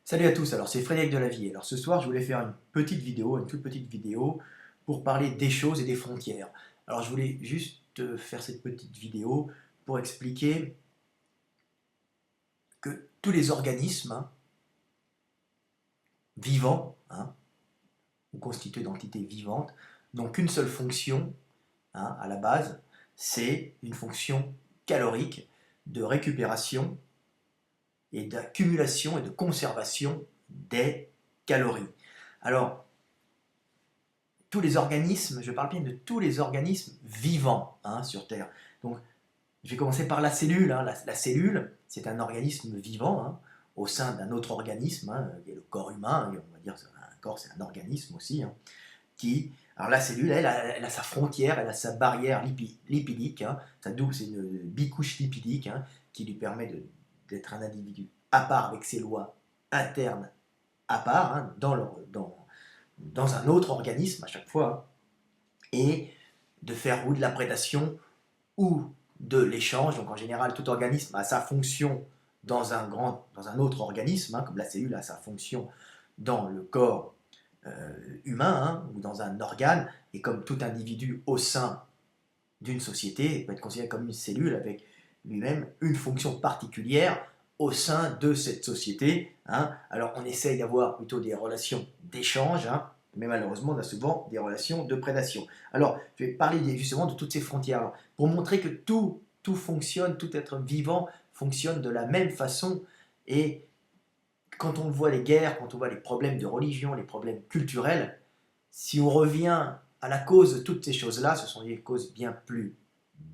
Salut à tous, alors c'est Frédéric de la Vie. Alors ce soir, je voulais faire une petite vidéo, une toute petite vidéo, pour parler des choses et des frontières. Alors je voulais juste faire cette petite vidéo pour expliquer que tous les organismes vivants, ou constitués d'entités vivantes, n'ont qu'une seule fonction, à la base, c'est une fonction calorique de récupération et d'accumulation et de conservation des calories. Alors, tous les organismes, je parle bien de tous les organismes vivants sur Terre. Donc, je vais commencer par la cellule. La cellule, c'est un organisme vivant au sein d'un autre organisme, qui est le corps humain. On va dire un corps, c'est un organisme aussi. Alors la cellule, elle a sa frontière, elle a sa barrière lipidique. C'est une bicouche lipidique qui lui permet d'être un individu à part avec ses lois internes à part, dans un autre organisme à chaque fois, et de faire ou de la prédation ou de l'échange. Donc en général, tout organisme a sa fonction dans un autre organisme, comme la cellule a sa fonction dans le corps humain ou dans un organe, et comme tout individu au sein d'une société peut être considéré comme une cellule avec lui-même une fonction particulière au sein de cette société. Alors on essaye d'avoir plutôt des relations d'échange, mais malheureusement on a souvent des relations de prédation. Alors je vais parler justement de toutes ces frontières alors, pour montrer que tout fonctionne, tout être vivant fonctionne de la même façon. Et quand on voit les guerres, quand on voit les problèmes de religion, les problèmes culturels, si on revient à la cause de toutes ces choses-là, ce sont des causes bien plus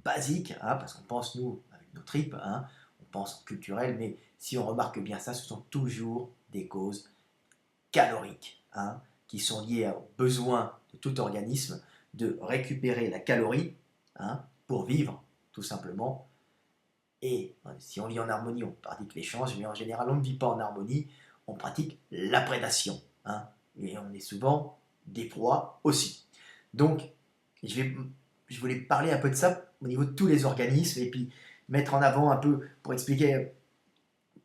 basiques, parce qu'on pense, nous, avec nos tripes, on pense culturel, mais si on remarque bien ça, ce sont toujours des causes caloriques, qui sont liées aux besoins de tout organisme de récupérer la calorie pour vivre, tout simplement. Et si on vit en harmonie, on pratique l'échange, mais en général, on ne vit pas en harmonie, on pratique la prédation. Et on est souvent des proies aussi. Donc, je voulais parler un peu de ça au niveau de tous les organismes et puis mettre en avant un peu pour expliquer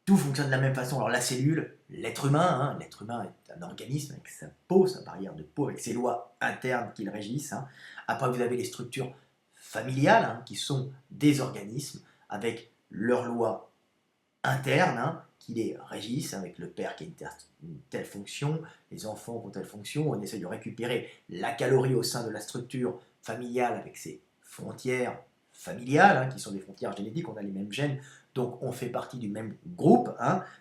tout fonctionne de la même façon. Alors la cellule, l'être humain est un organisme avec sa peau, sa barrière de peau, avec ses lois internes qui le régissent. Après, vous avez les structures familiales qui sont des organismes avec leurs lois internes qui les régissent, avec le père qui a une telle fonction, les enfants qui ont telle fonction. On essaie de récupérer la calorie au sein de la structure familiale avec ses frontières familiales, qui sont des frontières génétiques, on a les mêmes gènes, donc on fait partie du même groupe,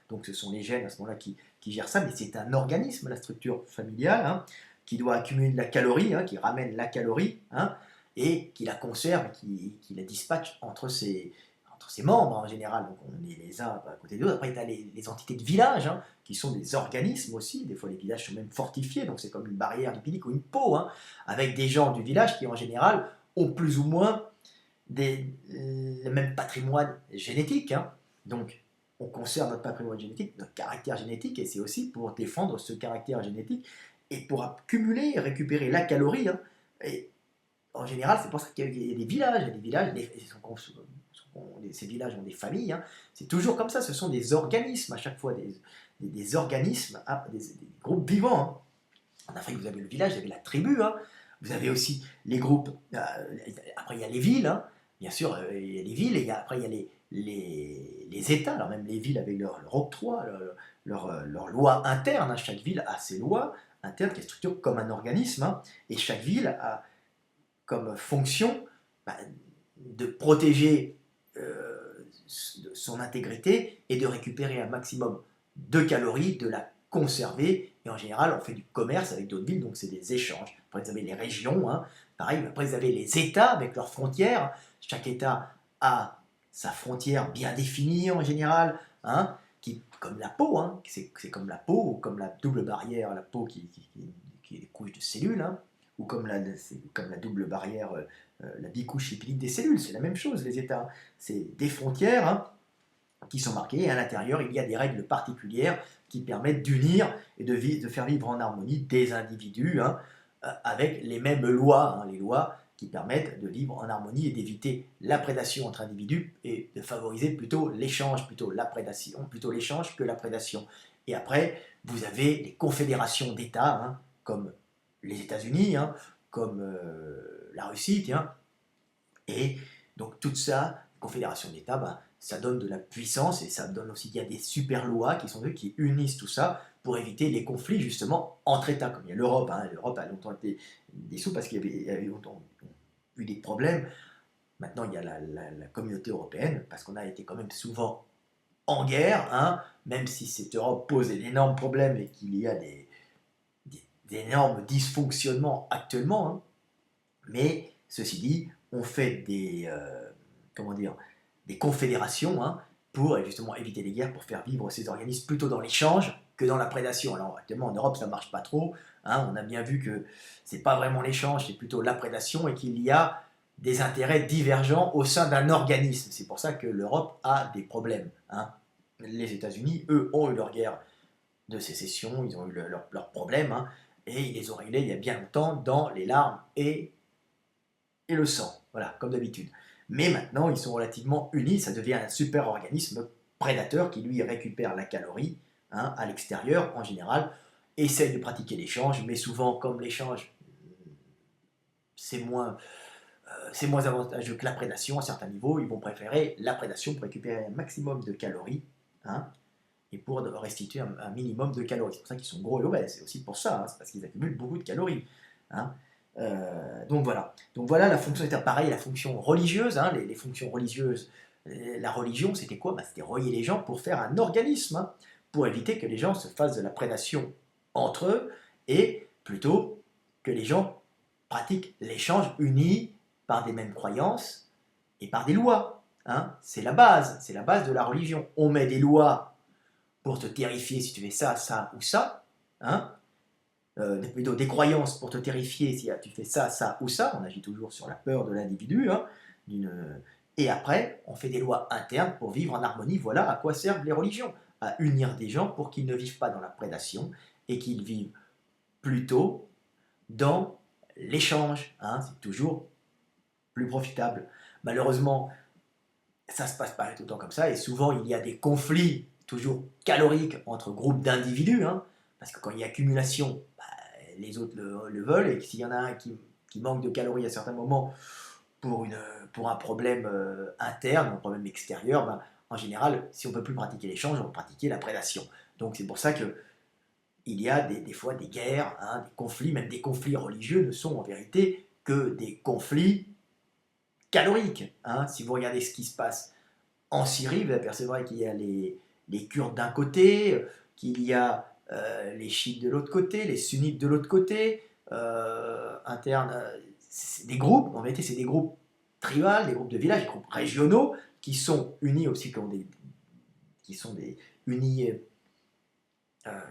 donc ce sont les gènes à ce moment-là qui gèrent ça, mais c'est un organisme, la structure familiale, qui doit accumuler de la calorie, qui ramène la calorie, et qui la conserve, qui la dispatche entre ses membres en général. Donc on est les uns à côté des autres. Après, tu as les entités de village, qui sont des organismes aussi. Des fois, les villages sont même fortifiés, donc c'est comme une barrière lipidique ou une peau, avec des gens du village qui, en général, ont plus ou moins le même patrimoine génétique. Donc, on conserve notre patrimoine génétique, notre caractère génétique, et c'est aussi pour défendre ce caractère génétique et pour accumuler et récupérer la calorie. Et en général, c'est pour ça qu'il y a des villages. Ces villages ont des familles. C'est toujours comme ça. Ce sont des organismes à chaque fois, des organismes, des groupes vivants. En Afrique, vous avez le village, vous avez la tribu. Vous avez aussi les groupes. Après, il y a les villes. Bien sûr, il y a les villes. Et après, il y a les États. Alors même les villes avec leur octroi, leur loi interne. Chaque ville a ses lois internes qui structurent comme un organisme. Et chaque ville a comme fonction de protéger son intégrité et de récupérer un maximum de calories, de la conserver. Et en général, on fait du commerce avec d'autres villes, donc c'est des échanges. Après, vous avez les régions, pareil. Après, vous avez les États avec leurs frontières. Chaque État a sa frontière bien définie en général, comme la peau, c'est comme la peau, ou comme la double barrière, la peau qui est des couches de cellules, ou comme la double barrière, la bicouche lipidique des cellules, c'est la même chose, les États. C'est des frontières qui sont marquées, et à l'intérieur, il y a des règles particulières qui permettent d'unir et de faire vivre en harmonie des individus avec les mêmes lois, les lois qui permettent de vivre en harmonie et d'éviter la prédation entre individus et de favoriser plutôt l'échange, plutôt l'échange que la prédation. Et après, vous avez les confédérations d'États, hein, comme les États-Unis, hein, comme la Russie, tiens. Et donc tout ça, confédération d'États, ben, ça donne de la puissance et ça donne aussi, il y a des super lois qui sont qui unissent tout ça pour éviter les conflits justement entre États, comme il y a l'Europe. Hein. L'Europe a longtemps été dissous parce qu'il y avait longtemps eu des problèmes. Maintenant, il y a la communauté européenne, parce qu'on a été quand même souvent en guerre, hein, même si cette Europe pose d'énormes problèmes et qu'il y a d'énormes dysfonctionnements actuellement. Hein. Mais ceci dit, on fait comment dire, des confédérations, hein, pour justement éviter les guerres, pour faire vivre ces organismes plutôt dans l'échange que dans la prédation. Alors actuellement en Europe ça ne marche pas trop, hein, on a bien vu que c'est pas vraiment l'échange, c'est plutôt la prédation et qu'il y a des intérêts divergents au sein d'un organisme. C'est pour ça que l'Europe a des problèmes. Hein. Les États-Unis, eux, ont eu leur guerre de sécession, ils ont eu leurs problèmes, hein, et ils les ont réglés il y a bien longtemps dans les larmes et le sang, voilà, comme d'habitude. Mais maintenant, ils sont relativement unis, ça devient un super organisme prédateur qui, lui, récupère la calorie, hein, à l'extérieur, en général, essaye de pratiquer l'échange, mais souvent, comme l'échange, c'est moins avantageux que la prédation à certains niveaux, ils vont préférer la prédation pour récupérer un maximum de calories, hein, et pour restituer un minimum de calories. C'est pour ça qu'ils sont gros et obèses, c'est aussi pour ça, hein, c'est parce qu'ils accumulent beaucoup de calories. Hein. Donc voilà. Donc voilà, la fonction était pareil, la fonction religieuse, hein, les fonctions religieuses. La religion, c'était quoi? Bah, c'était relier les gens pour faire un organisme, hein, pour éviter que les gens se fassent de la prédation entre eux, et plutôt que les gens pratiquent l'échange unis par des mêmes croyances et par des lois. Hein. C'est la base de la religion. On met des lois pour te terrifier si tu fais ça, ça ou ça. Hein. Plutôt des croyances pour te terrifier si tu fais ça, ça ou ça. On agit toujours sur la peur de l'individu. Hein, et après, on fait des lois internes pour vivre en harmonie. Voilà à quoi servent les religions. À unir des gens pour qu'ils ne vivent pas dans la prédation et qu'ils vivent plutôt dans l'échange. Hein, c'est toujours plus profitable. Malheureusement, ça se passe pas tout le temps comme ça, et souvent il y a des conflits toujours caloriques entre groupes d'individus, hein, parce que quand il y a accumulation, bah, les autres le veulent, et s'il y en a un qui manque de calories à certains moments pour, pour un problème interne, un problème extérieur, bah, en général, si on ne peut plus pratiquer l'échange, on peut pratiquer la prédation. Donc c'est pour ça que il y a des fois des guerres, hein, des conflits, même des conflits religieux ne sont en vérité que des conflits calorique. Hein. Si vous regardez ce qui se passe en Syrie, vous apercevrez qu'il y a les Kurdes d'un côté, qu'il y a les chiites de l'autre côté, les sunnites de l'autre côté, internes, c'est des groupes, en vérité c'est des groupes tribaux, des groupes de villages, des groupes régionaux, qui sont unis aussi, qui sont unis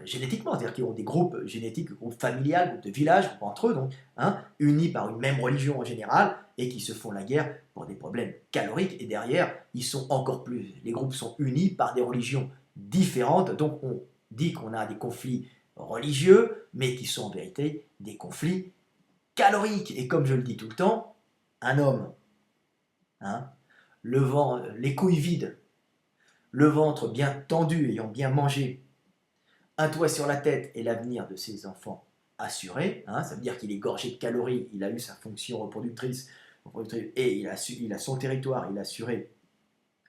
génétiquement, c'est-à-dire qu'ils ont des groupes génétiques, groupes familiales, groupes de villages, groupes entre eux, donc, hein, unis par une même religion en général, et qui se font la guerre pour des problèmes caloriques, et derrière, ils sont encore plus, les groupes sont unis par des religions différentes, donc on dit qu'on a des conflits religieux, mais qui sont en vérité des conflits caloriques, et comme je le dis tout le temps, un homme, hein, les couilles vides, le ventre bien tendu, ayant bien mangé, un toit sur la tête et l'avenir de ses enfants assuré, hein, ça veut dire qu'il est gorgé de calories, il a eu sa fonction reproductrice et il a son territoire, il a assuré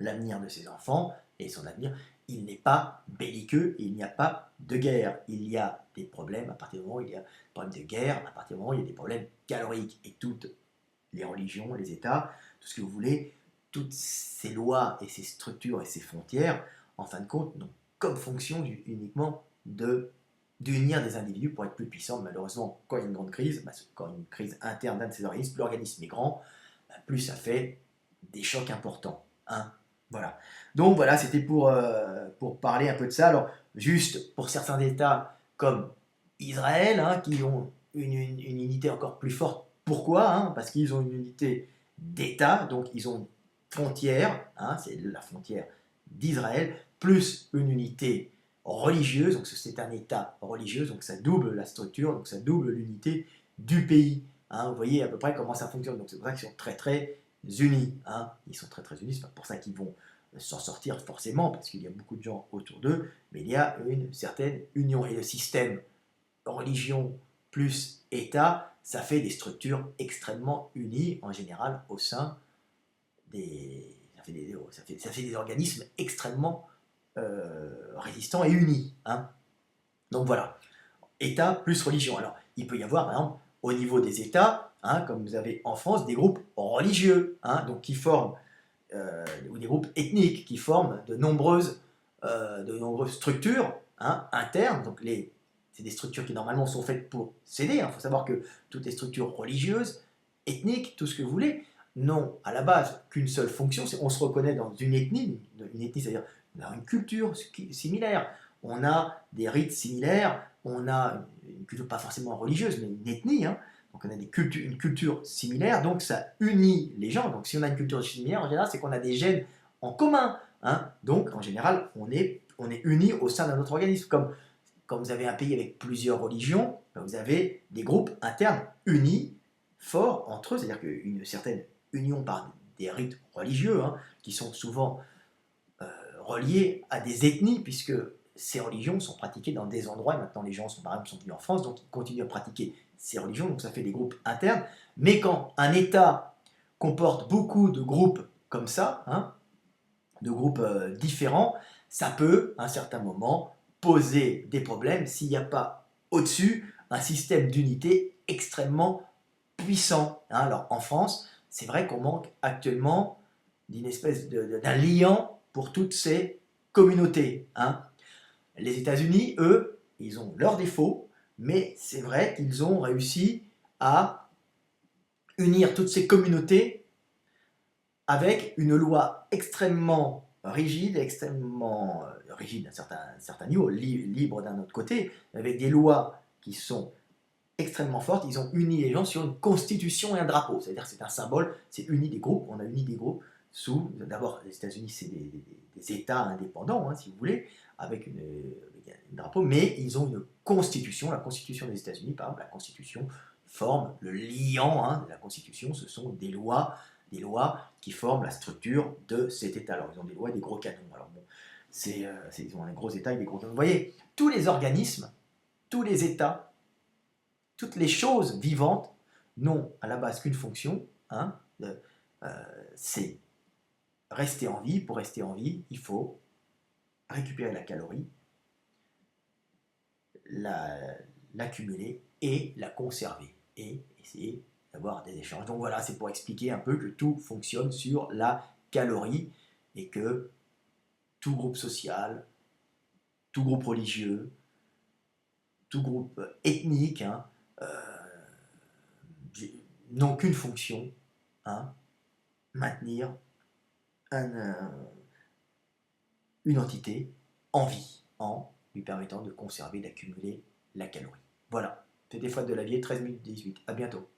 l'avenir de ses enfants et son avenir. Il n'est pas belliqueux, il n'y a pas de guerre. Il y a des problèmes à partir du moment où il y a des problèmes de guerre, à partir du moment où il y a des problèmes caloriques. Et toutes les religions, les États, tout ce que vous voulez, toutes ces lois et ces structures et ces frontières, en fin de compte, n'ont comme fonction uniquement d'unir des individus pour être plus puissants. Malheureusement, quand il y a une grande crise, quand il y a une crise interne d'un de ces organismes, plus l'organisme est grand, plus ça fait des chocs importants. Hein. Voilà. Donc voilà, c'était pour parler un peu de ça. Alors, juste pour certains États comme Israël, hein, qui ont une unité encore plus forte. Pourquoi? Hein, parce qu'ils ont une unité d'État, donc ils ont une frontière, hein, c'est la frontière d'Israël, plus une unité religieuse, donc c'est un État religieux, donc ça double la structure, donc ça double l'unité du pays. Hein, vous voyez à peu près comment ça fonctionne, donc c'est pour ça qu'ils sont très très unis. Hein, ils sont très très unis, c'est pas pour ça qu'ils vont s'en sortir forcément, parce qu'il y a beaucoup de gens autour d'eux, mais il y a une certaine union. Et le système religion plus État, ça fait des structures extrêmement unies, en général, au sein des... Ça fait des organismes extrêmement résistants et unis. Hein. Donc voilà, État plus religion. Alors, il peut y avoir, par exemple, au niveau des États, hein, comme vous avez en France, des groupes religieux, hein, donc qui forment, ou des groupes ethniques qui forment de nombreuses structures, hein, internes. Donc c'est des structures qui normalement sont faites pour s'aider. Il faut savoir que toutes les structures religieuses, ethniques, tout ce que vous voulez, n'ont à la base qu'une seule fonction. On se reconnaît dans une ethnie c'est-à-dire on a une culture similaire, on a des rites similaires, on a une culture pas forcément religieuse, mais une ethnie, hein. Donc on a une culture similaire, donc ça unit les gens. Donc si on a une culture similaire, en général, c'est qu'on a des gènes en commun. Hein. Donc en général, on est unis au sein d'un autre organisme. Comme quand vous avez un pays avec plusieurs religions, vous avez des groupes internes unis, forts entre eux, c'est-à-dire qu'une certaine union par des rites religieux, hein, qui sont souvent reliés à des ethnies, puisque ces religions sont pratiquées dans des endroits, et maintenant les gens sont, par exemple, sont venus en France, donc ils continuent à pratiquer ces religions, donc ça fait des groupes internes. Mais quand un État comporte beaucoup de groupes comme ça, hein, de groupes différents, ça peut, à un certain moment, poser des problèmes s'il n'y a pas au-dessus un système d'unité extrêmement puissant. Hein. Alors en France, c'est vrai qu'on manque actuellement d'une espèce d'un liant pour toutes ces communautés. Hein. Les États-Unis, eux, ils ont leurs défauts, mais c'est vrai qu'ils ont réussi à unir toutes ces communautés avec une loi extrêmement rigide, rigide à un certain niveau, libre d'un autre côté, avec des lois qui sont extrêmement fortes. Ils ont uni les gens sur une constitution et un drapeau, c'est-à-dire que c'est un symbole, c'est uni des groupes, on a uni des groupes sous, d'abord les États-Unis c'est des États indépendants, hein, si vous voulez, avec un drapeau, mais ils ont une constitution, la constitution des États-Unis, par exemple, la constitution forme le liant, hein, de la constitution, ce sont des lois qui forment la structure de cet État. Alors, ils ont des lois et des gros canons. Alors, bon, ils ont un gros État et des gros canons. Vous voyez, tous les organismes, tous les États, toutes les choses vivantes n'ont à la base qu'une fonction, hein, c'est rester en vie. Pour rester en vie, il faut récupérer la calorie, l'accumuler et la conserver. Et essayer d'avoir des échanges. Donc voilà, c'est pour expliquer un peu que tout fonctionne sur la calorie et que tout groupe social, tout groupe religieux, tout groupe ethnique, hein, n'ont qu'une fonction, hein, maintenir une entité en vie, en lui permettant de conserver, d'accumuler la calorie. Voilà, c'était Fouad de la Vie, 13 minutes 18. À bientôt.